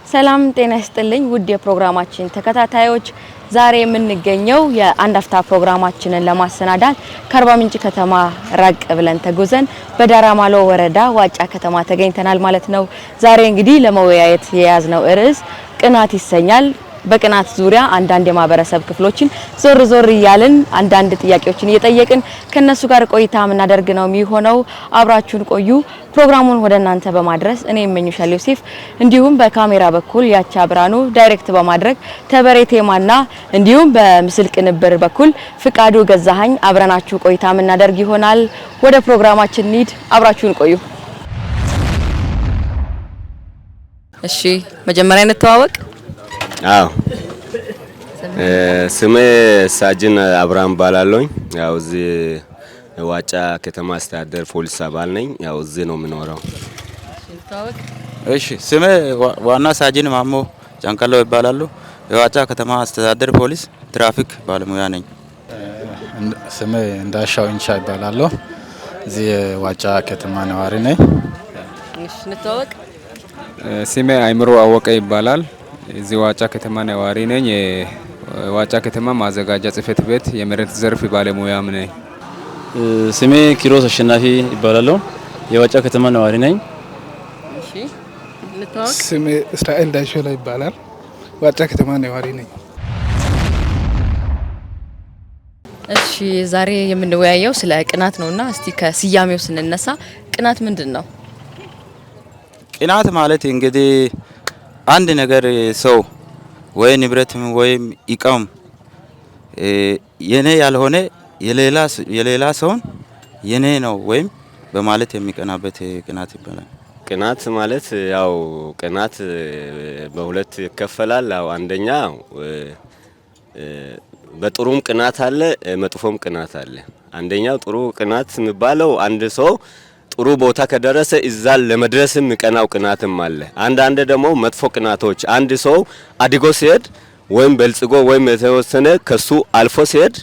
ሰላም ጤና ይስጥልኝ ውድ የፕሮግራማችን ተከታታዮች ዛሬ የምንገኘው የአንድ አፍታ ፕሮግራማችንን ለማሰናዳት ከአርባ ምንጭ ከተማ ራቅ ብለን ተጉዘን በዳራማሎ ወረዳ ዋጫ ከተማ ተገኝተናል ማለት ነው። ዛሬ እንግዲህ ለመወያየት የያዝነው ርዕስ ቅናት ይሰኛል። በቅናት ዙሪያ አንዳንድ የማህበረሰብ ክፍሎችን ዞር እያልን አንዳንድ ጥያቄዎችን እየጠየቅን ከነሱ ጋር ቆይታ ምናደርግ ነው የሚሆነው። አብራችሁን ቆዩ። ፕሮግራሙን ወደ እናንተ በማድረስ እኔ መኝሻል ዮሴፍ እንዲሁም በካሜራ በኩል ያቻ ብራኑ ዳይሬክት በማድረግ ተበሬቴማና እንዲሁም በምስል ቅንብር በኩል ፍቃዱ ገዛኸኝ አብረናችሁ ቆይታ ምናደርግ ይሆናል። ወደ ፕሮግራማችን እንሂድ። አብራችሁን ቆዩ። እሺ መጀመሪያ እንተዋወቅ። አዎ ስሜ ሳጅን አብራም ባላለኝ ያው እዚህ ዋጫ ከተማ አስተዳደር ፖሊስ አባል ነኝ። ያው እዚህ ነው የምኖረው። እሺ ስሜ ዋና ሳጅን ማሞ ጃንካሎ ይባላል። የዋጫ ከተማ አስተዳደር ፖሊስ ትራፊክ ባለሙያ ነኝ። ስሜ እንዳሻው እንቻ ይባላል። እዚህ ዋጫ ከተማ ነዋሪ ነኝ። እሺ እንተዋወቅ። ስሜ አይምሮ አወቀ ይባላል። እዚህ ዋጫ ከተማ ነዋሪ ነኝ። የዋጫ ከተማ ማዘጋጃ ጽህፈት ቤት የመሬት ዘርፍ ባለሙያም ነኝ። ስሜ ኪሮስ አሸናፊ ይባላል። የዋጫ ከተማ ነዋሪ ነኝ። እሺ እንተዋወቅ። ስሜ እስራኤል ዳሾላ ይባላል። ዋጫ ከተማ ነዋሪ ነኝ። እሺ ዛሬ የምንወያየው ስለ ቅናት ነውና እስቲ ከስያሜው ስንነሳ ቅናት ምንድነው? ቅናት ማለት እንግዲህ አንድ ነገር ሰው ወይ ንብረትም ወይም እቃም የኔ ያልሆነ የሌላ ሰውን የኔ ነው ወይም በማለት የሚቀናበት ቅናት ይባላል። ቅናት ማለት ያው ቅናት በሁለት ይከፈላል። ያው አንደኛ በጥሩም ቅናት አለ፣ መጥፎም ቅናት አለ። አንደኛው ጥሩ ቅናት የሚባለው አንድ ሰው ጥሩ ቦታ ከደረሰ እዛን ለመድረስም የሚቀናው ቅናትም አለ። አንዳንድ ደግሞ መጥፎ ቅናቶች አንድ ሰው አድጎ ሲሄድ ወይም በልጽጎ ወይም የተወሰነ ከሱ አልፎ ሲሄድ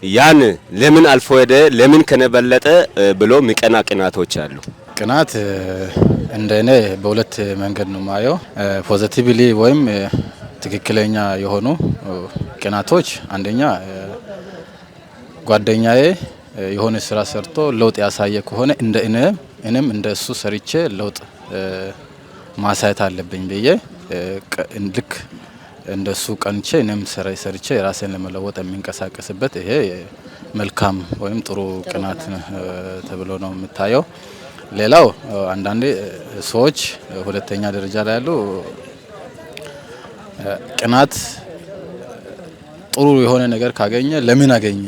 ያን ለምን አልፎ ሄደ ለምን ከነበለጠ ብሎ የሚቀና ቅናቶች አሉ። ቅናት እንደኔ በሁለት መንገድ ነው ማየው። ፖዚቲቭሊ ወይም ትክክለኛ የሆኑ ቅናቶች አንደኛ ጓደኛዬ የሆነ ስራ ሰርቶ ለውጥ ያሳየ ከሆነ እንደ እኔም እንደሱ ሰርቼ ለውጥ ማሳየት አለብኝ ብዬ ልክ እንደሱ ቀንቼ እኔም ሰርቼ ራሴን ለመለወጥ የሚንቀሳቀስበት ይሄ መልካም ወይም ጥሩ ቅናት ተብሎ ነው የምታየው። ሌላው አንዳንዴ ሰዎች ሁለተኛ ደረጃ ላይ ያሉ ቅናት ጥሩ የሆነ ነገር ካገኘ ለምን አገኘ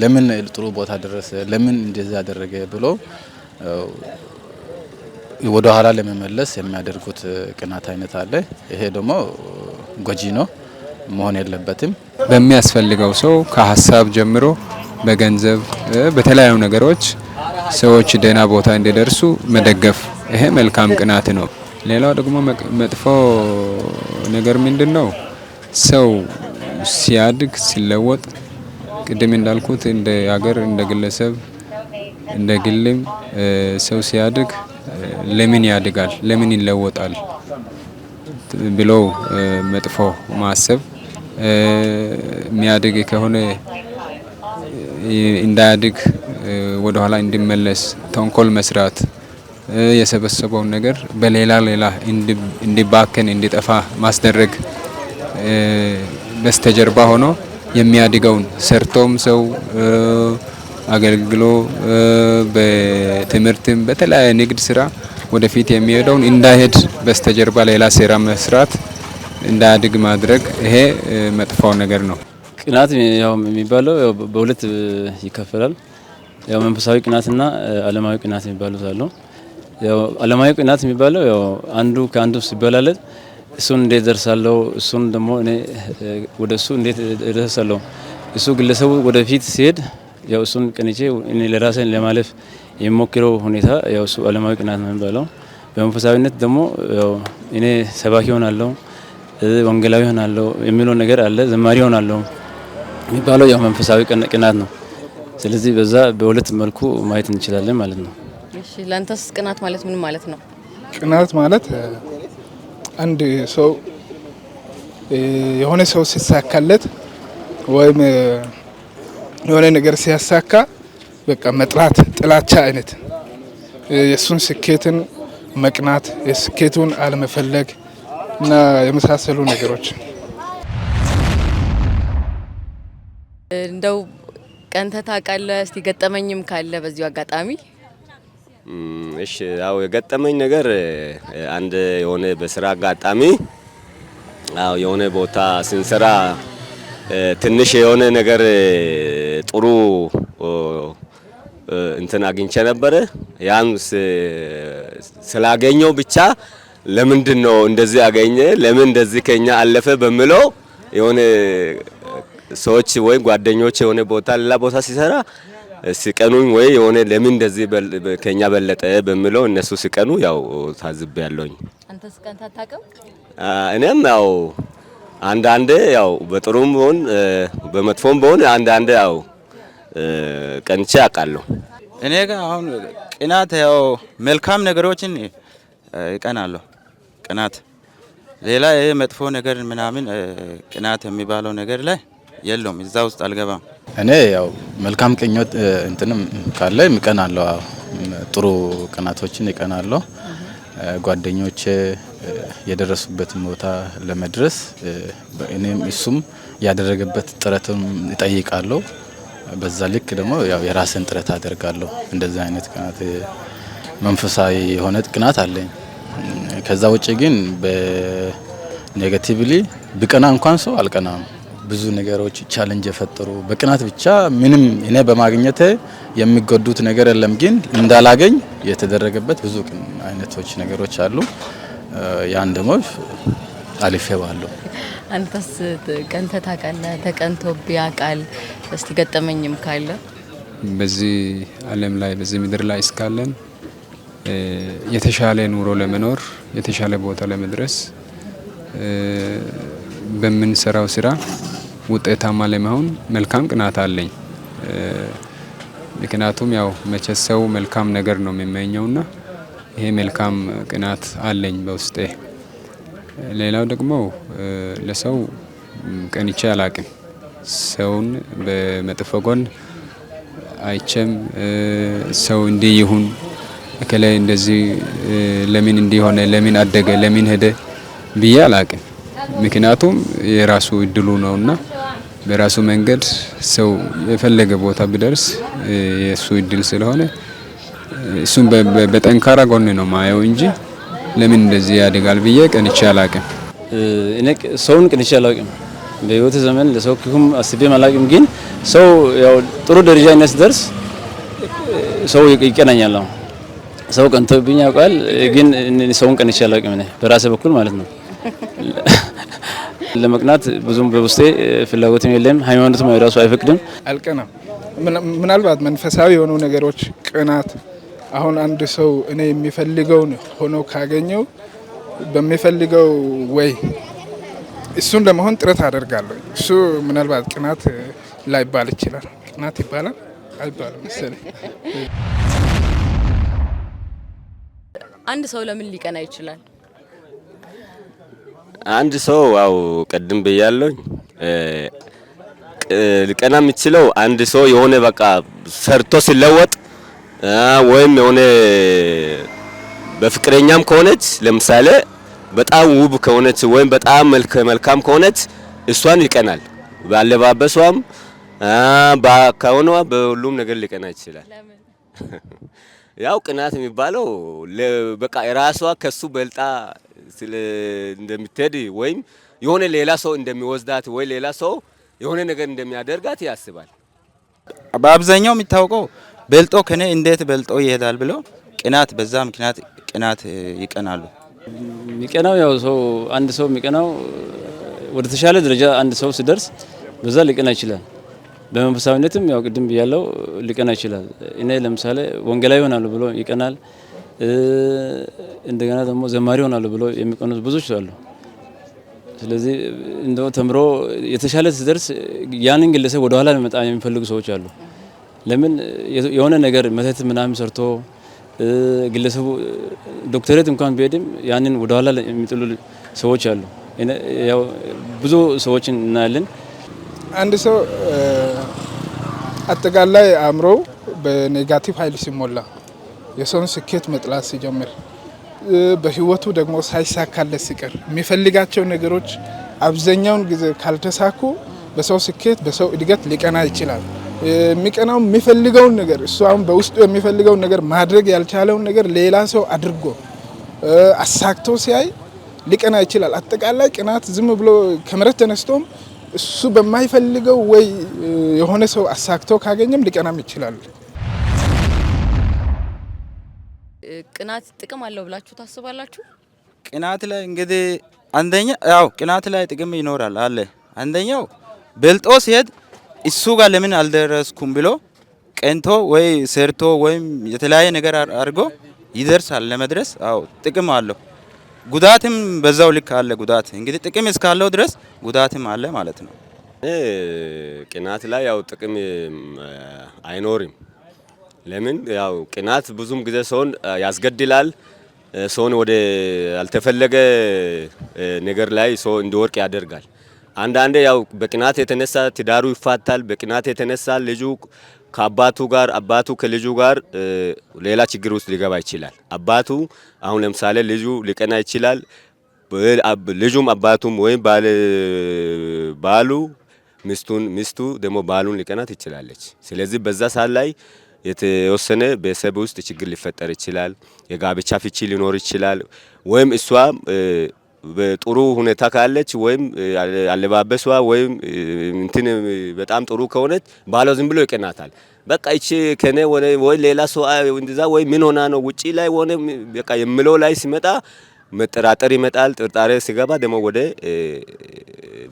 ለምን ጥሩ ቦታ ደረሰ ለምን እንደዛ ያደረገ ብሎ ወደ ኋላ ለመመለስ የሚያደርጉት ቅናት አይነት አለ። ይሄ ደግሞ ጎጂ ነው፣ መሆን የለበትም። በሚያስፈልገው ሰው ከሀሳብ ጀምሮ በገንዘብ በተለያዩ ነገሮች ሰዎች ደህና ቦታ እንዲደርሱ መደገፍ ይሄ መልካም ቅናት ነው። ሌላው ደግሞ መጥፎ ነገር ምንድነው? ሰው ሲያድግ ሲለወጥ ቅድም እንዳልኩት እንደ ሀገር እንደ ግለሰብ እንደ ግልም ሰው ሲያድግ ለምን ያድጋል ለምን ይለወጣል ብሎ መጥፎ ማሰብ የሚያድግ ከሆነ እንዳያድግ ወደ ኋላ እንዲመለስ ተንኮል መስራት የሰበሰበውን ነገር በሌላ እንዲባከን እንዲጠፋ ማስደረግ በስተጀርባ ሆኖ የሚያድገውን ሰርቶም ሰው አገልግሎ በትምህርትም በተለያየ ንግድ ስራ ወደፊት የሚሄደውን እንዳይሄድ በስተጀርባ ሌላ ሴራ መስራት እንዳያድግ ማድረግ ይሄ መጥፎ ነገር ነው። ቅናት ያው የሚባለው ያው በሁለት ይከፈላል። ያው መንፈሳዊ ቅናትና ዓለማዊ ቅናት የሚባሉት አሉ። ያው ዓለማዊ ቅናት የሚባለው ያው አንዱ ከአንዱ ሲበላለጥ እሱን እንዴት ደርሳለሁ እሱን ደግሞ እኔ ወደሱ እንዴት ደርሳለሁ እሱ ግለሰቡ ወደፊት ሲሄድ ያው እሱን ቀንቼ እኔ ለራሴን ለማለፍ የሚሞክረው ሁኔታ ያው እሱ ዓለማዊ ቅናት ነው የሚባለው። በመንፈሳዊነት ደግሞ ያው እኔ ሰባኪ ሆናለሁ ወንጌላዊ ሆናለሁ የሚለው ነገር አለ። ዘማሪ ሆናለሁ የሚባለው ያው መንፈሳዊ ቅናት ነው። ስለዚህ በዛ በሁለት መልኩ ማየት እንችላለን ማለት ነው። እሺ ላንተስ ቅናት ማለት ምን ማለት ነው? ቅናት ማለት አንድ ሰው የሆነ ሰው ሲሳካለት ወይም የሆነ ነገር ሲያሳካ በቃ መጥላት፣ ጥላቻ አይነት የሱን ስኬትን መቅናት፣ የስኬቱን አለመፈለግ እና የመሳሰሉ ነገሮች። እንደው ቀንተህ ታውቃለህ? እስቲ ገጠመኝም ካለ በዚሁ አጋጣሚ። እሺ ያው የገጠመኝ ነገር አንድ የሆነ በስራ አጋጣሚ ያው የሆነ ቦታ ስንሰራ ትንሽ የሆነ ነገር ጥሩ እንትን አግኝቼ ነበረ። ያን ስላገኘው ብቻ ለምንድን ነው እንደዚህ አገኘ፣ ለምን እንደዚህ ከኛ አለፈ በሚለው የሆነ ሰዎች ወይ ጓደኞች የሆነ ቦታ ሌላ ቦታ ሲሰራ ሲቀኑኝ ወይ የሆነ ለምን እንደዚህ ከኛ በለጠ በሚለው እነሱ ሲቀኑ ያው ታዝቤያለሁኝ። አንተስ ቀንተህ አታውቅም? እኔም ያው አንዳንዴ ያው በጥሩም ቢሆን በመጥፎም ቢሆን አንዳንዴ ያው ቀንቼ አውቃለሁ። እኔ ጋር አሁን ቅናት ያው መልካም ነገሮችን ይቀናለሁ። ቅናት ሌላ ይሄ መጥፎ ነገር ምናምን ቅናት የሚባለው ነገር ላይ የለውም፣ እዛ ውስጥ አልገባም። እኔ ያው መልካም ቅኞት እንትንም ካለ ይቀናለሁ። ጥሩ ቅናቶችን ይቀናለሁ። ጓደኞቼ የደረሱበትን ቦታ ለመድረስ እኔም እሱም ያደረገበት ጥረትም ይጠይቃለሁ። በዛ ልክ ደግሞ ያው የራስን ጥረት አደርጋለሁ። እንደዚህ አይነት ቅናት መንፈሳዊ የሆነ ቅናት አለኝ። ከዛ ውጪ ግን በኔጋቲቭሊ ብቀና እንኳን ሰው አልቀናም። ብዙ ነገሮች ቻሌንጅ የፈጠሩ በቅናት ብቻ ምንም እኔ በማግኘት የሚጎዱት ነገር የለም፣ ግን እንዳላገኝ የተደረገበት ብዙ አይነቶች ነገሮች አሉ። ያን ደግሞ አልፌዋለሁ። አንተስ ቀንተህ ታውቃለህ? ተቀንቶብህ ያውቃል? እስቲ ገጠመኝም ካለ። በዚህ ዓለም ላይ በዚህ ምድር ላይ እስካለን የተሻለ ኑሮ ለመኖር የተሻለ ቦታ ለመድረስ በምንሰራው ስራ ውጤታማ ለመሆን መልካም ቅናት አለኝ። ምክንያቱም ያው መቼስ ሰው መልካም ነገር ነው የሚመኘውና ይሄ መልካም ቅናት አለኝ በውስጤ። ሌላው ደግሞ ለሰው ቀንቼ አላቅም። ሰውን በመጥፎ ጎን አይቼም ሰው እንዲህ ይሁን እከላይ እንደዚህ ለምን እንዲሆነ ለምን አደገ ለምን ሄደ ብዬ አላቅም። ምክንያቱም የራሱ እድሉ ነውና በራሱ መንገድ ሰው የፈለገ ቦታ ቢደርስ የሱ እድል ስለሆነ እሱን በጠንካራ ጎን ነው ማየው እንጂ ለምን እንደዚህ ያደጋል ብዬ ቀንቼ አላቅም። እኔ ሰውን ቀንቼ አላቅም። በህይወት ዘመን ለሰው ክፉም አስቤም አላቅም። ግን ሰው ያው ጥሩ ደረጃ ሲደርስ ሰው ይቀናኛል። ሰው ቀንቶብኝ ያውቃል፣ ግን ሰውን ቀንቼ አላቅም። እኔ በራሴ በኩል ማለት ነው። ለመቅናት ብዙም በውስጤ ፍላጎትም የለም፣ ሃይማኖትም ራሱ አይፈቅድም። አልቀናም። ምናልባት መንፈሳዊ የሆኑ ነገሮች ቅናት፣ አሁን አንድ ሰው እኔ የሚፈልገውን ሆኖ ካገኘው በሚፈልገው ወይ እሱን ለመሆን ጥረት አደርጋለሁ። እሱ ምናልባት ቅናት ላይባል ይችላል። ቅናት ይባላል አይባልም መሰለኝ። አንድ ሰው ለምን ሊቀና ይችላል? አንድ ሰው ያው ቀድም ብያለሁ ሊቀና የሚችለው አንድ ሰው የሆነ በቃ ሰርቶ ሲለወጥ ወይም የሆነ በፍቅረኛም ከሆነች ለምሳሌ በጣም ውብ ከሆነች ወይም በጣም መልካም ከሆነች እሷን ይቀናል። ባለባበሷም ባካውኗ በሁሉም ነገር ሊቀና ይችላል። ያው ቅናት የሚባለው በቃ የራሷ ከሱ በልጣ እንደምትሄድ ወይም የሆነ ሌላ ሰው እንደሚወስዳት ወይ ሌላ ሰው የሆነ ነገር እንደሚያደርጋት ያስባል። በአብዛኛው የሚታወቀው በልጦ ከኔ እንዴት በልጦ ይሄዳል ብሎ ቅናት፣ በዛ ምክንያት ቅናት ይቀናሉ። የሚቀናው ያው ሰው አንድ ሰው የሚቀናው ወደ ተሻለ ደረጃ አንድ ሰው ሲደርስ በዛ ሊቀና ይችላል። በመንፈሳዊነትም ያው ቅድም ብያለው ሊቀና ይችላል። እኔ ለምሳሌ ወንጌላዊ ሆናለሁ ብሎ ይቀናል። እንደገና ደግሞ ዘማሪ ሆናለሁ ብሎ የሚቀኑት ብዙዎች አሉ። ስለዚህ እንደው ተምሮ የተሻለ ሲደርስ ያንን ግለሰብ ወደ ኋላ ለመጣ የሚፈልጉ ሰዎች አሉ። ለምን የሆነ ነገር መተት ምናምን ሰርቶ ግለሰቡ ዶክተሬት እንኳን ቢሄድም ያንን ወደ ኋላ የሚጥሉ ሰዎች አሉ። ያው ብዙ ሰዎችን እናያለን። አንድ ሰው አጠቃላይ አእምሮ በኔጋቲቭ ኃይል ሲሞላ የሰውን ስኬት መጥላት ሲጀምር በህይወቱ ደግሞ ሳይሳካለት ሲቀር የሚፈልጋቸው ነገሮች አብዛኛውን ጊዜ ካልተሳኩ በሰው ስኬት በሰው እድገት ሊቀና ይችላል። የሚቀናው የሚፈልገውን ነገር እሱ አሁን በውስጡ የሚፈልገውን ነገር ማድረግ ያልቻለውን ነገር ሌላ ሰው አድርጎ አሳክቶ ሲያይ ሊቀና ይችላል። አጠቃላይ ቅናት ዝም ብሎ ከመሬት ተነስቶም እሱ በማይፈልገው ወይ የሆነ ሰው አሳክቶ ካገኘም ሊቀናም ይችላል። ቅናት ጥቅም አለው ብላችሁ ታስባላችሁ? ቅናት ላይ እንግዲህ አንደኛ ያው ቅናት ላይ ጥቅም ይኖራል አለ። አንደኛው በልጦ ሲሄድ እሱ ጋር ለምን አልደረስኩም ብሎ ቀንቶ ወይ ሰርቶ ወይም የተለያየ ነገር አድርጎ ይደርሳል ለመድረስ። አዎ ጥቅም አለው። ጉዳትም በዛው ልክ አለ። ጉዳት እንግዲህ ጥቅም እስካለው ድረስ ጉዳትም አለ ማለት ነው። ቅናት ላይ ያው ጥቅም አይኖርም። ለምን ያው ቅናት ብዙም ጊዜ ሰውን ያስገድላል። ሰውን ወደ አልተፈለገ ነገር ላይ ሰው እንዲወርቅ ያደርጋል። አንዳንዴ ያው በቅናት የተነሳ ትዳሩ ይፋታል። በቅናት የተነሳ ልጁ ከአባቱ ጋር አባቱ ከልጁ ጋር ሌላ ችግር ውስጥ ሊገባ ይችላል። አባቱ አሁን ለምሳሌ ልጁ ሊቀና ይችላል። ልጁም አባቱም ወይም ባሉ ሚስቱ ደግሞ ባሉን ሊቀናት ይችላለች። ስለዚህ በዛ ሰዓት ላይ የተወሰነ ቤተሰብ ውስጥ ችግር ሊፈጠር ይችላል። የጋብቻ ፍቺ ሊኖር ይችላል። ወይም እሷ በጥሩ ሁኔታ ካለች ወይም አለባበሷ ወይም እንትን በጣም ጥሩ ከሆነች ባሏ ዝም ብሎ ይቀናታል። በቃ እቺ ከኔ ወይ ሌላ ሰው እንደዛ ወይ ምን ሆና ነው ውጪ ላይ ሆነ በቃ የምለው ላይ ሲመጣ መጠራጠር ይመጣል። ጥርጣሬ ሲገባ ደግሞ ወደ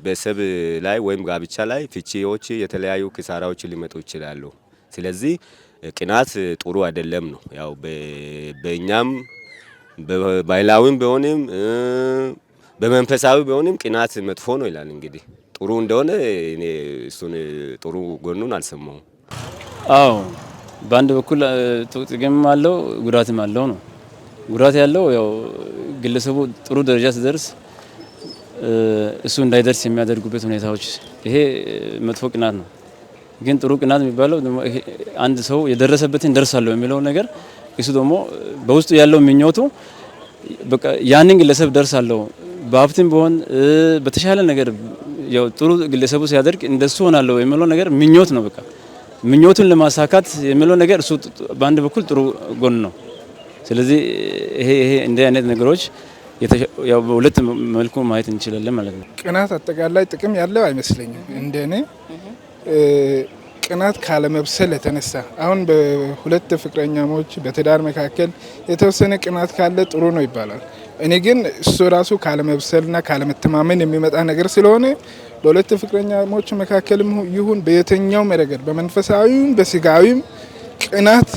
ቤተሰብ ላይ ወይም ጋብቻ ላይ ፍቺዎች፣ የተለያዩ ኪሳራዎች ሊመጡ ይችላሉ። ስለዚህ ቅናት ጥሩ አይደለም ነው። ያው በእኛም በባህላዊም ቢሆንም በመንፈሳዊ ቢሆንም ቅናት መጥፎ ነው ይላል። እንግዲህ ጥሩ እንደሆነ እኔ እሱን ጥሩ ጎኑን አልሰማሁም። አዎ በአንድ በኩል ጥቅምም አለው ጉዳትም አለው ነው። ጉዳት ያለው ያው ግለሰቡ ጥሩ ደረጃ ሲደርስ እሱ እንዳይደርስ የሚያደርጉበት ሁኔታዎች፣ ይሄ መጥፎ ቅናት ነው። ግን ጥሩ ቅናት የሚባለው አንድ ሰው የደረሰበትን ደርሳለሁ የሚለው ነገር እሱ ደግሞ በውስጡ ያለው ምኞቱ በቃ ያንን ግለሰብ ደርሳለሁ በሀብትም ቢሆን በተሻለ ነገር ያው ጥሩ ግለሰቡ ሲያደርግ እንደሱ ሆናለሁ የሚለው ነገር ምኞት ነው። በቃ ምኞቱን ለማሳካት የሚለው ነገር እሱ በአንድ በኩል ጥሩ ጎን ነው። ስለዚህ ይሄ እንደ አይነት ነገሮች ያው በሁለት መልኩ ማየት እንችላለን ማለት ነው። ቅናት አጠቃላይ ጥቅም ያለው አይመስለኝም እንደኔ። ቅናት ካለመብሰል የተነሳ አሁን በሁለት ፍቅረኛሞች በትዳር መካከል የተወሰነ ቅናት ካለ ጥሩ ነው ይባላል። እኔ ግን እሱ ራሱ ካለመብሰልና ካለመተማመን የሚመጣ ነገር ስለሆነ በሁለት ፍቅረኛሞች መካከልም ይሁን በየትኛውም ረገድ በመንፈሳዊም በስጋዊም ቅናት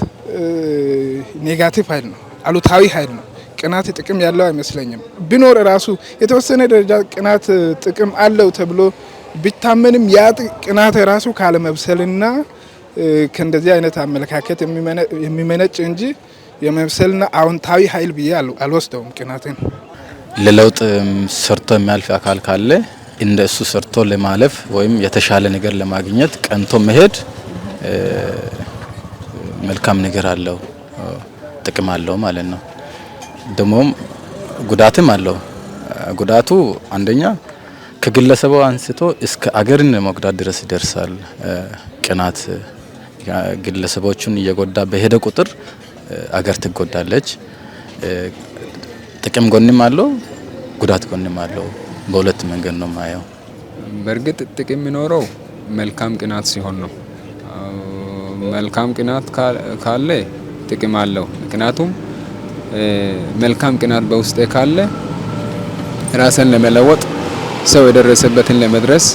ኔጋቲቭ ኃይል ነው፣ አሉታዊ ኃይል ነው። ቅናት ጥቅም ያለው አይመስለኝም። ቢኖር ራሱ የተወሰነ ደረጃ ቅናት ጥቅም አለው ተብሎ ቢታመንም ያ ቅናት ራሱ ካለመብሰልና ከእንደዚህ አይነት አመለካከት የሚመነጭ እንጂ የመብሰልና አዎንታዊ ኃይል ብዬ አልወስደውም ቅናትን። ለለውጥ ሰርቶ የሚያልፍ አካል ካለ እንደ እሱ ሰርቶ ለማለፍ ወይም የተሻለ ነገር ለማግኘት ቀንቶ መሄድ መልካም ነገር አለው፣ ጥቅም አለው ማለት ነው። ደግሞም ጉዳትም አለው። ጉዳቱ አንደኛ ከግለሰቡ አንስቶ እስከ አገርን መጉዳት ድረስ ይደርሳል። ቅናት ግለሰቦቹን እየጎዳ በሄደ ቁጥር አገር ትጎዳለች። ጥቅም ጎንም አለው፣ ጉዳት ጎንም አለው። በሁለት መንገድ ነው ማየው። በእርግጥ ጥቅም የሚኖረው መልካም ቅናት ሲሆን ነው። መልካም ቅናት ካለ ጥቅም አለው። ምክንያቱም መልካም ቅናት በውስጤ ካለ ራስን ለመለወጥ ሰው የደረሰበትን ለመድረስ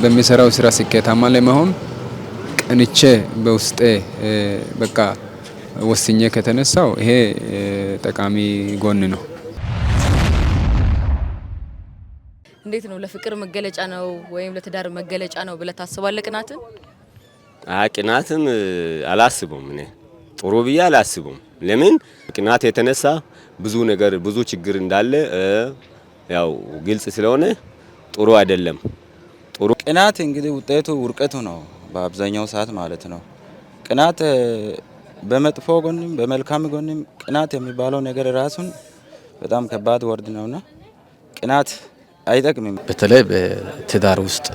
በሚሰራው ስራ ስኬታማ ለመሆን ቀንቼ በውስጤ በቃ ወስኜ ከተነሳው ይሄ ጠቃሚ ጎን ነው። እንዴት ነው ለፍቅር መገለጫ ነው ወይም ለትዳር መገለጫ ነው ብለህ ታስባለህ? ቅናትን ቅናትን አላስበውም እኔ። ጥሩ ብዬ አላስብም። ለምን ቅናት የተነሳ ብዙ ነገር ብዙ ችግር እንዳለ ያው ግልጽ ስለሆነ ጥሩ አይደለም። ጥሩ ቅናት እንግዲህ ውጤቱ ውርቀቱ ነው በአብዛኛው ሰዓት ማለት ነው። ቅናት በመጥፎ ጎንም በመልካም ጎንም ቅናት የሚባለው ነገር ራሱን በጣም ከባድ ወርድ ነውና ቅናት አይጠቅምም። በተለይ በትዳር ውስጥ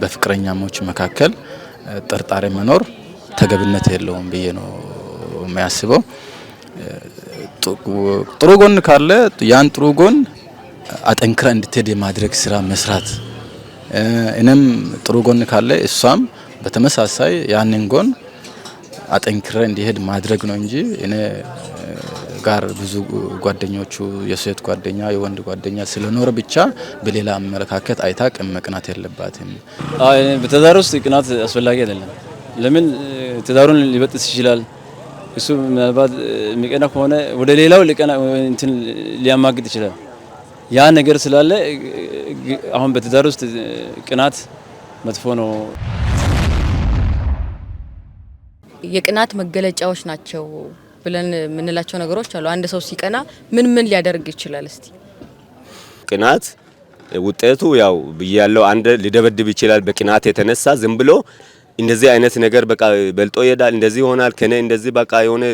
በፍቅረኛሞች መካከል ጥርጣሬ መኖር ተገብነት የለውም ብዬ ነው የሚያስበው። ጥሩ ጎን ካለ ያን ጥሩ ጎን አጠንክራ እንድትሄድ የማድረግ ስራ መስራት፣ እኔም ጥሩ ጎን ካለ እሷም በተመሳሳይ ያንን ጎን አጠንክራ እንዲሄድ ማድረግ ነው እንጂ እኔ ጋር ብዙ ጓደኞቹ የሴት ጓደኛ የወንድ ጓደኛ ስለኖረ ብቻ በሌላ አመለካከት አይታ መቅናት የለባትም። በትዳር ውስጥ ቅናት አስፈላጊ አይደለም። ለምን ትዳሩን ሊበጥስ ይችላል። እሱ ምናልባት የሚቀና ከሆነ ወደ ሌላው እንትን ሊያማግጥ ይችላል። ያ ነገር ስላለ አሁን በትዳር ውስጥ ቅናት መጥፎ ነው። የቅናት መገለጫዎች ናቸው ብለን የምንላቸው ነገሮች አሉ። አንድ ሰው ሲቀና ምን ሊያደርግ ይችላል? እስቲ ቅናት ውጤቱ ያው ብያለው፣ አንድ ሊደበድብ ይችላል። በቅናት የተነሳ ዝም ብሎ እንደዚህ አይነት ነገር በቃ በልጦ ይሄዳል፣ እንደዚህ ይሆናል፣ ከኔ እንደዚህ በቃ የሆነ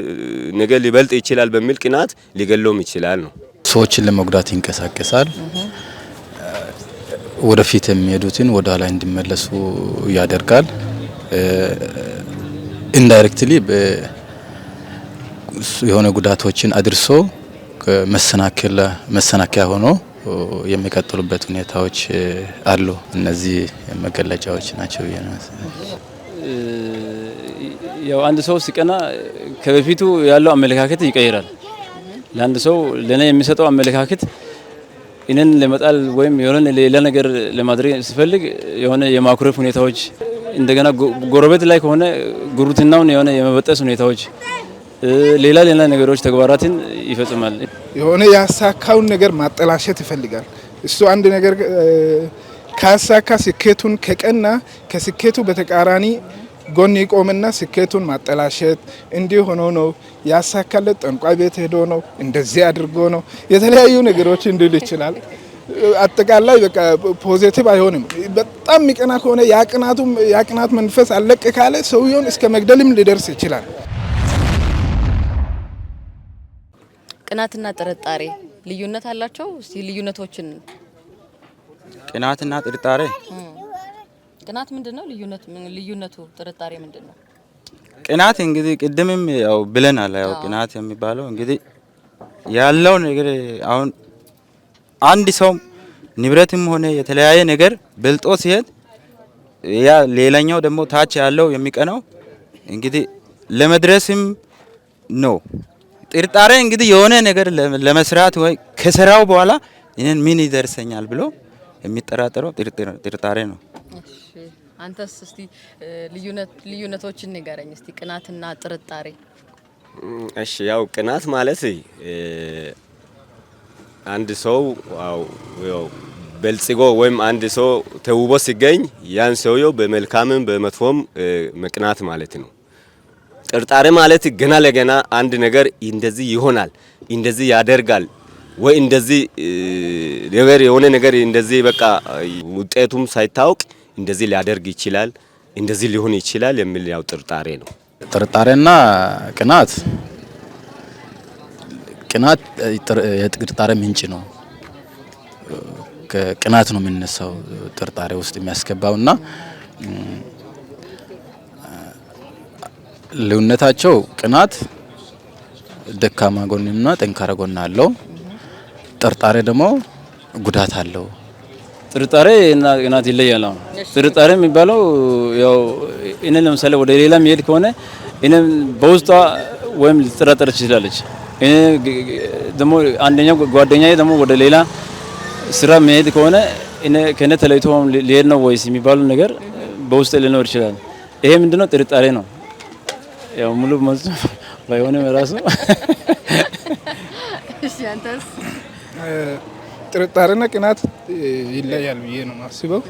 ነገር ሊበልጥ ይችላል በሚል ቅናት ሊገለውም ይችላል ነው። ሰዎችን ለመጉዳት ይንቀሳቀሳል። ወደፊት የሚሄዱትን ወደ ኋላ እንዲመለሱ ያደርጋል። ኢንዳይሬክትሊ የሆነ ጉዳቶችን አድርሶ መሰናከያ ሆኖ የሚቀጥሉበት ሁኔታዎች አሉ። እነዚህ መገለጫዎች ናቸው። ያው አንድ ሰው ሲቀና ከበፊቱ ያለው አመለካከት ይቀይራል። ለአንድ ሰው ለኔ የሚሰጠው አመለካከት እኔን ለመጣል ወይም የሆነ ሌላ ነገር ለማድረግ ሲፈልግ የሆነ የማኩረፍ ሁኔታዎች፣ እንደገና ጎረቤት ላይ ከሆነ ጉሩትናውን የሆነ የመበጠስ ሁኔታዎች፣ ሌላ ነገሮች ተግባራትን ይፈጽማል። የሆነ ያሳካውን ነገር ማጠላሸት ይፈልጋል። እሱ አንድ ነገር ካሳካ ስኬቱን ከቀና ከስኬቱ በተቃራኒ ጎን ይቆምና ስኬቱን ማጠላሸት እንዲህ ሆኖ ነው ያሳካለት። ጠንቋይ ቤት ሄዶ ነው እንደዚህ አድርጎ ነው የተለያዩ ነገሮች እንዲል ይችላል። አጠቃላይ በቃ ፖዚቲቭ አይሆንም። በጣም የሚቀና ከሆነ ያቅናት መንፈስ አለቅ ካለ ሰውየውን እስከ መግደልም ሊደርስ ይችላል። ቅናትና ጥርጣሬ ልዩነት አላቸው? እስቲ ልዩነቶችን። ቅናትና ጥርጣሬ ቅናት ምንድነው? ልዩነቱ ጥርጣሬ ምንድነው? ቅናት እንግዲህ ቅድምም ያው ብለናል። ያው ቅናት የሚባለው እንግዲህ ያለው ነገር አሁን አንድ ሰው ንብረትም ሆነ የተለያየ ነገር በልጦ ሲሄድ ያ ሌላኛው ደግሞ ታች ያለው የሚቀናው እንግዲህ ለመድረስም ነው። ጥርጣሬ እንግዲህ የሆነ ነገር ለመስራት ወይ ከሰራው በኋላ እኔን ምን ይደርሰኛል ብሎ የሚጠራጠረው ጥርጣሬ ነው። እሺ አንተስ እስቲ ልዩነቶችን ንገረኝ እስቲ ቅናትና ጥርጣሬ። እሺ ያው ቅናት ማለት አንድ ሰው ያው በልጽጎ ወይም አንድ ሰው ተውቦ ሲገኝ ያን ሰውየው በመልካምም በመጥፎም መቅናት ማለት ነው። ጥርጣሬ ማለት ገና ለገና አንድ ነገር እንደዚህ ይሆናል፣ እንደዚህ ያደርጋል ወይ እንደዚህ ነገር የሆነ ነገር እንደዚህ በቃ ውጤቱም ሳይታወቅ እንደዚህ ሊያደርግ ይችላል፣ እንደዚህ ሊሆን ይችላል የሚል ያው ጥርጣሬ ነው። ጥርጣሬና ቅናት የጥርጣሬ ምንጭ ነው። ከቅናት ነው የሚነሳው ጥርጣሬ ውስጥ የሚያስገባውና ልዩነታቸው ቅናት ደካማ ጎንና ጠንካራ ጎን አለው። ጥርጣሬ ደግሞ ጉዳት አለው። ጥርጣሬ እና ቅናት ይለያል። ጥርጣሬ የሚባለው ያው እኔ ለምሳሌ ወደ ሌላ መሄድ ከሆነ እኔ በውስጧ ወይም ልትጠራጠር ትችላለች። እኔ ደግሞ አንደኛው ጓደኛዬ ደግሞ ወደ ሌላ ስራ መሄድ ከሆነ እኔ ከኔ ተለይቶ ሊሄድ ነው ወይስ የሚባሉ ነገር በውስጥ ሊኖር ይችላል። ይሄ ምንድነው? ጥርጣሬ ነው። ያው ሙሉ መልስ ባይሆንም ራሱ እሺ አንተስ? ጥርጣሬና ቅናት ይለያል ብዬ ነው የማስበው።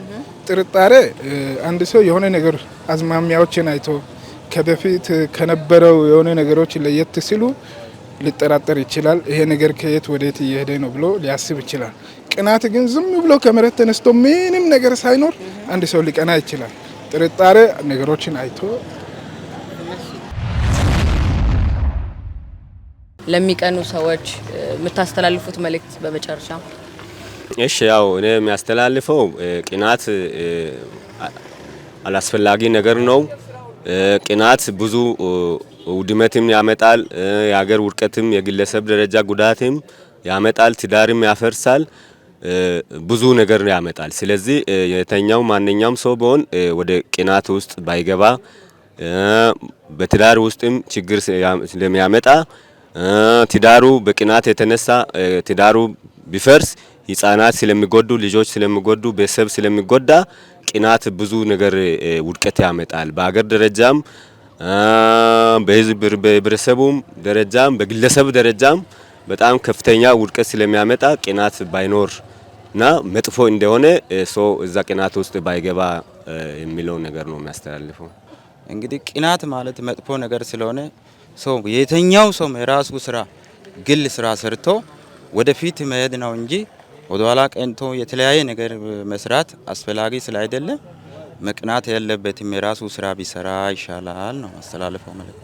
ጥርጣሬ አንድ ሰው የሆነ ነገር አዝማሚያዎችን አይቶ ከበፊት ከነበረው የሆነ ነገሮች ለየት ሲሉ ሊጠራጠር ይችላል። ይሄ ነገር ከየት ወዴት እየሄደ ነው ብሎ ሊያስብ ይችላል። ቅናት ግን ዝም ብሎ ከመሬት ተነስቶ ምንም ነገር ሳይኖር አንድ ሰው ሊቀና ይችላል። ጥርጣሬ ነገሮችን አይቶ ለሚቀኑ ሰዎች የምታስተላልፉት መልእክት በመጨረሻ? እሺ ያው እኔ የሚያስተላልፈው ቅናት አላስፈላጊ ነገር ነው። ቅናት ብዙ ውድመትም ያመጣል፣ የሀገር ውድቀትም፣ የግለሰብ ደረጃ ጉዳትም ያመጣል፣ ትዳርም ያፈርሳል፣ ብዙ ነገር ያመጣል። ስለዚህ የተኛው ማንኛውም ሰው ቢሆን ወደ ቅናት ውስጥ ባይገባ፣ በትዳር ውስጥም ችግር ስለሚያመጣ ትዳሩ በቅናት የተነሳ ትዳሩ ቢፈርስ ህፃናት ስለሚጎዱ፣ ልጆች ስለሚጎዱ፣ ቤተሰብ ስለሚጎዳ ቅናት ብዙ ነገር ውድቀት ያመጣል። በሀገር ደረጃም በህዝብ በህብረተሰቡም ደረጃም በግለሰብ ደረጃም በጣም ከፍተኛ ውድቀት ስለሚያመጣ ቅናት ባይኖርና መጥፎ እንደሆነ ሰው እዛ ቅናት ውስጥ ባይገባ የሚለው ነገር ነው የሚያስተላልፈው። እንግዲህ ቅናት ማለት መጥፎ ነገር ስለሆነ ሰው የተኛው ሰው የራሱ ስራ ግል ስራ ሰርቶ ወደፊት መሄድ ነው እንጂ ወደኋላ ቀንቶ የተለያየ ነገር መስራት አስፈላጊ ስላይደለ መቅናት ያለበትም የራሱ ስራ ቢሰራ ይሻላል ነው ማስተላለፈው ማለት።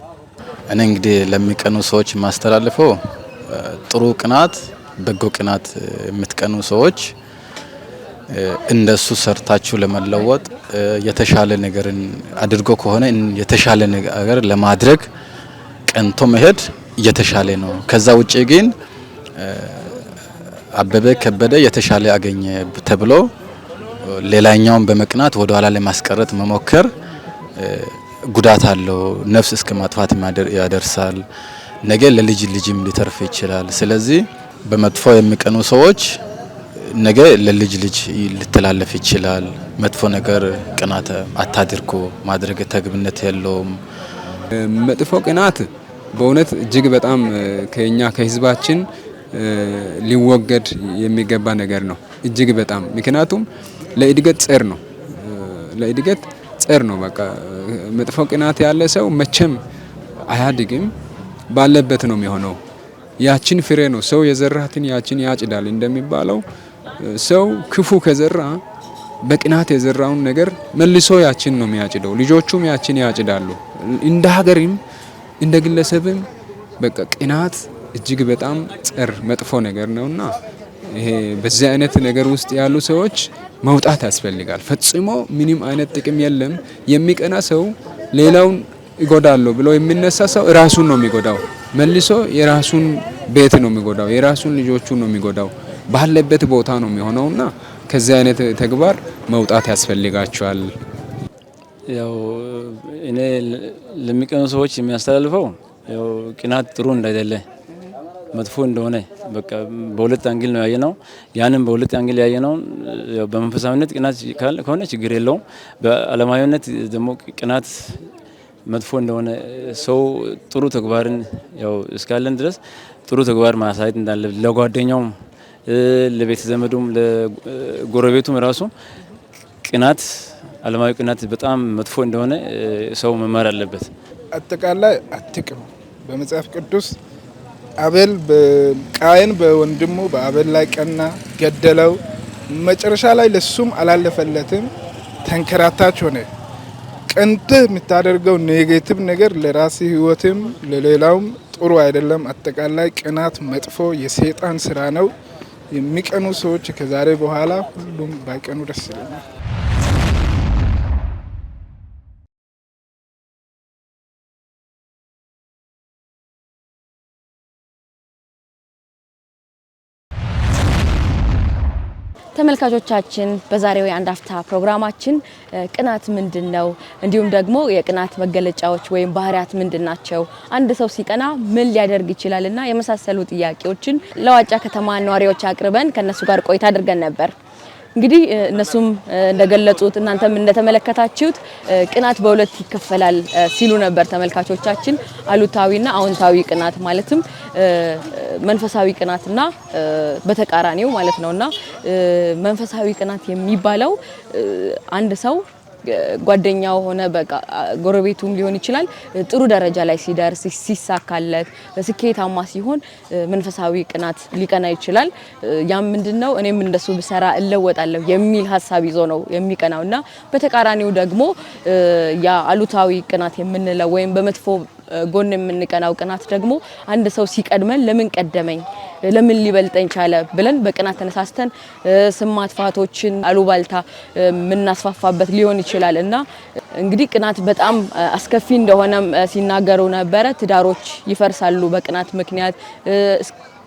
እኔ እንግዲህ ለሚቀኑ ሰዎች ማስተላለፈው ጥሩ ቅናት፣ በጎ ቅናት የምትቀኑ ሰዎች እንደሱ ሰርታችሁ ለመለወጥ የተሻለ ነገርን አድርጎ ከሆነ የተሻለ ነገር ለማድረግ ቀንቶ መሄድ የተሻለ ነው። ከዛ ውጪ ግን አበበ ከበደ የተሻለ አገኘ ተብሎ ሌላኛውን በመቅናት ወደ ኋላ ለማስቀረት መሞከር ጉዳት አለው። ነፍስ እስከ ማጥፋት ያደርሳል። ነገ ለልጅ ልጅም ሊተርፍ ይችላል። ስለዚህ በመጥፎ የሚቀኑ ሰዎች ነገ ለልጅ ልጅ ሊተላለፍ ይችላል። መጥፎ ነገር ቅናት አታድርጉ፣ ማድረግ ተግብነት የለውም። መጥፎ ቅናት በእውነት እጅግ በጣም ከኛ ከህዝባችን ሊወገድ የሚገባ ነገር ነው። እጅግ በጣም ምክንያቱም ለእድገት ጸር ነው። ለእድገት ጸር ነው። በቃ መጥፎ ቅናት ያለ ሰው መቼም አያድግም፣ ባለበት ነው የሚሆነው። ያችን ፍሬ ነው ሰው የዘራትን ያችን ያጭዳል እንደሚባለው፣ ሰው ክፉ ከዘራ በቅናት የዘራውን ነገር መልሶ ያችን ነው የሚያጭደው። ልጆቹም ያችን ያጭዳሉ። እንደ ሀገርም እንደ ግለሰብም በቃ ቅናት እጅግ በጣም ጸር መጥፎ ነገር ነውና ይሄ በዚህ አይነት ነገር ውስጥ ያሉ ሰዎች መውጣት ያስፈልጋል። ፈጽሞ ምንም አይነት ጥቅም የለም። የሚቀና ሰው ሌላውን ይጎዳለሁ ብሎ የሚነሳ ሰው ራሱን ነው የሚጎዳው። መልሶ የራሱን ቤት ነው የሚጎዳው፣ የራሱን ልጆቹን ነው የሚጎዳው። ባለበት ቦታ ነው የሚሆነውና ከዚህ አይነት ተግባር መውጣት ያስፈልጋቸዋል። ያው እኔ ለሚቀኑ ሰዎች የሚያስተላልፈው ያው ቅናት ጥሩ እንዳይደለ መጥፎ እንደሆነ በቃ በሁለት አንግል ነው ያየነው። ያንን በሁለት አንግል ያየነው በመንፈሳዊነት ቅናት ከሆነ ችግር የለውም። በዓለማዊነት ደግሞ ቅናት መጥፎ እንደሆነ ሰው ጥሩ ተግባርን ያው እስካለን ድረስ ጥሩ ተግባር ማሳየት እንዳለ ለጓደኛውም፣ ለቤተ ዘመዱም፣ ለጎረቤቱም ራሱ ቅናት ዓለማዊ ቅናት በጣም መጥፎ እንደሆነ ሰው መማር አለበት። አጠቃላይ አትቅኑ። በመጽሐፍ ቅዱስ አቤል ቃየን በወንድሙ በአቤል ላይ ቀና፣ ገደለው። መጨረሻ ላይ ለሱም አላለፈለትም፣ ተንከራታች ሆነ። ቀንተህ የምታደርገው ኔጌቲቭ ነገር ለራስ ህይወትም ለሌላውም ጥሩ አይደለም። አጠቃላይ ቅናት መጥፎ የሰይጣን ስራ ነው። የሚቀኑ ሰዎች ከዛሬ በኋላ ሁሉም ባይቀኑ ደስ ይለኛል። ተመልካቾቻችን በዛሬው የአንድ አፍታ ፕሮግራማችን ቅናት ምንድነው፣ እንዲሁም ደግሞ የቅናት መገለጫዎች ወይም ባህሪያት ምንድናቸው፣ አንድ ሰው ሲቀና ምን ሊያደርግ ይችላልና የመሳሰሉ ጥያቄዎችን ለዋጫ ከተማ ነዋሪዎች አቅርበን ከነሱ ጋር ቆይታ አድርገን ነበር። እንግዲህ እነሱም እንደገለጹት እናንተም እንደተመለከታችሁት ቅናት በሁለት ይከፈላል ሲሉ ነበር ተመልካቾቻችን። አሉታዊና አዎንታዊ ቅናት ማለትም መንፈሳዊ ቅናትና በተቃራኒው ማለት ነውና መንፈሳዊ ቅናት የሚባለው አንድ ሰው ጓደኛው ሆነ በቃ ጎረቤቱም ሊሆን ይችላል ጥሩ ደረጃ ላይ ሲደርስ ሲሳካለት ስኬታማ ሲሆን መንፈሳዊ ቅናት ሊቀና ይችላል። ያም ምንድነው እኔም እንደሱ ብሰራ እለወጣለሁ የሚል ሐሳብ ይዞ ነው የሚቀናውና በተቃራኒው ደግሞ ያ አሉታዊ ቅናት የምንለው ወይም በመጥፎ ጎን የምንቀናው ቅናት ደግሞ አንድ ሰው ሲቀድመን ለምን ቀደመኝ ለምን ሊበልጠኝ ቻለ ብለን በቅናት ተነሳስተን ስም ማጥፋቶችን አሉባልታ ምናስፋፋበት ሊሆን ይችላል እና እንግዲህ ቅናት በጣም አስከፊ እንደሆነ ሲናገሩ ነበረ። ትዳሮች ይፈርሳሉ በቅናት ምክንያት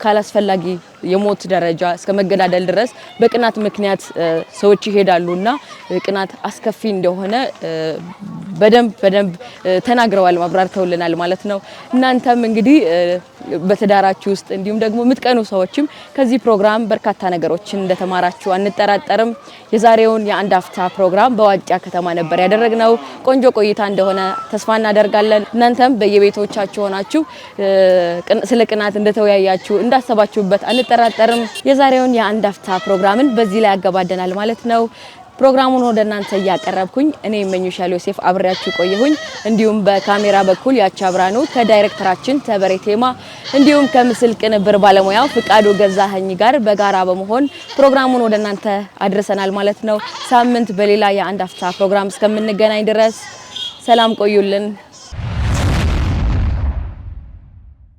ካላስፈላጊ የሞት ደረጃ እስከ መገዳደል ድረስ በቅናት ምክንያት ሰዎች ይሄዳሉና ቅናት አስከፊ እንደሆነ በደንብ ተናግረዋል ማብራርተውልናል ማለት ነው። እናንተም እንግዲህ በትዳራችሁ ውስጥ እንዲሁም ደግሞ ምትቀኑ ሰዎችም ከዚህ ፕሮግራም በርካታ ነገሮችን እንደተማራችሁ አንጠራጠርም። የዛሬውን የአንድ አፍታ ፕሮግራም በዋጫ ከተማ ነበር ያደረግነው። ቆንጆ ቆይታ እንደሆነ ተስፋ እናደርጋለን። እናንተም በየቤቶቻችሁ ሆናችሁ ስለ ቅናት እንደተወያያችሁ እንዳሰባችሁበት አንጠራጠርም። የዛሬውን የአንድ አፍታ ፕሮግራምን በዚህ ላይ ያገባደናል ማለት ነው። ፕሮግራሙን ወደ እናንተ ያቀረብኩኝ እኔ መኙሻል ዮሴፍ አብሬያችሁ ቆየሁኝ። እንዲሁም በካሜራ በኩል ያቻ ብራኑ ከዳይሬክተራችን ተበሬቴማ እንዲሁም ከምስል ቅንብር ባለሙያው ፍቃዱ ገዛኸኝ ጋር በጋራ በመሆን ፕሮግራሙን ወደ እናንተ አድርሰናል ማለት ነው። ሳምንት በሌላ የአንድ አፍታ ፕሮግራም እስከምንገናኝ ድረስ ሰላም ቆዩልን።